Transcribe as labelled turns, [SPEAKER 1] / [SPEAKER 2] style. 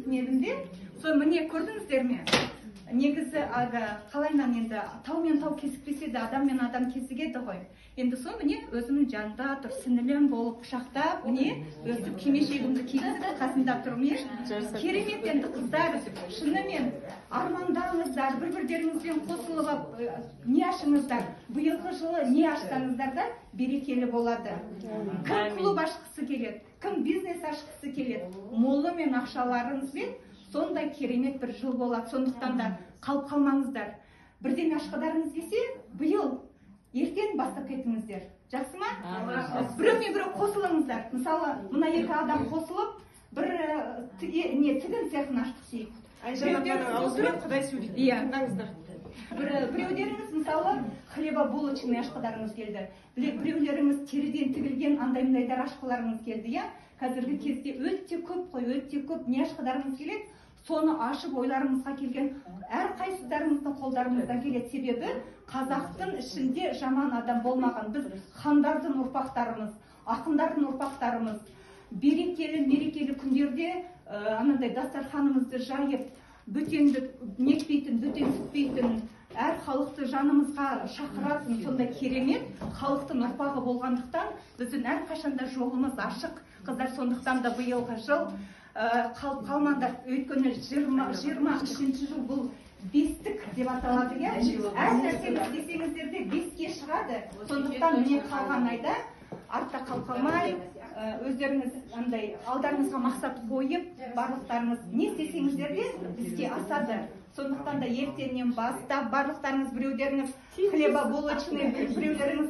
[SPEAKER 1] айтатын едім де, сол міне көрдіңіздер ме? Негізі қалайынан енді тау мен тау кесікпесе де адам мен адам кесігеді ғой. Енді сол міне өзімнің жанымда тұр, сіңілім болып құшақтап, міне өстіп кимешегімді кигізіп қасында тұрмын. Керемет енді қыздар, шынымен армандаңыздар, бір-бірлеріңізбен қосылып не ашыңыздар. Биылғы жылы не ашсаңыздар да берекелі болады. Кім клуб ашқысы келеді, кім бизнес ашқысы келеді, молы мен ақшаларыңызбен сондай керемет бір жыл болады. Сондықтан да қалып қалмаңыздар. Бірден ашқыдарыңыз келсе, биыл ертең бастап кетіңіздер. Жақсы ма? Біреумен біреу қосылыңыздар. Мысалы, мына екі адам қосылып, бір тігін цехын аштық дейік.
[SPEAKER 2] Құдай сөйлейді.
[SPEAKER 1] Біреулеріңіз мысалы хлебобулочный ашқыларыңыз келді. Біреулеріңіз теріден тігілген андай-мындайдар ашқыларыңыз келді. Қазіргі кезде өте көп қой, өте көп не ашқыларыңыз келеді. Соны ашып ойларыңызға келген әр қайсыздарыңыздың қолдарыңызда келеді. Себебі қазақтың ішінде жаман адам болмаған. Біз хандардың ұрпақтарымыз, ақындардың ұрпақтарымыз. Берекелі, мерекелі күндерде анандай дастарханымызды жайып, бөтенді нетпейтін, бөтен түспейтін, әр халықты жанымызға шақыратын сондай керемет халықтың ұрпағы болғандықтан біздің әр қашанда жолымыз ашық. Қыздар, сондықтан да биылғы жыл қалып қалмаңдар. Өйткені 23-ші жыл бұл бестік деп аталады. Әр нәрсеңіз десеңіздер де беске шығады. Сондықтан міне қалған айда артта қалып қалмай, өздеріңіз андай алдарыңызға мақсат қойып, барлықтарыңыз не істесеңіздер де іске асады. Сондықтан да ертеңнен бастап барлықтарыңыз біреулеріңіз хлебобулочный, біреулеріңіз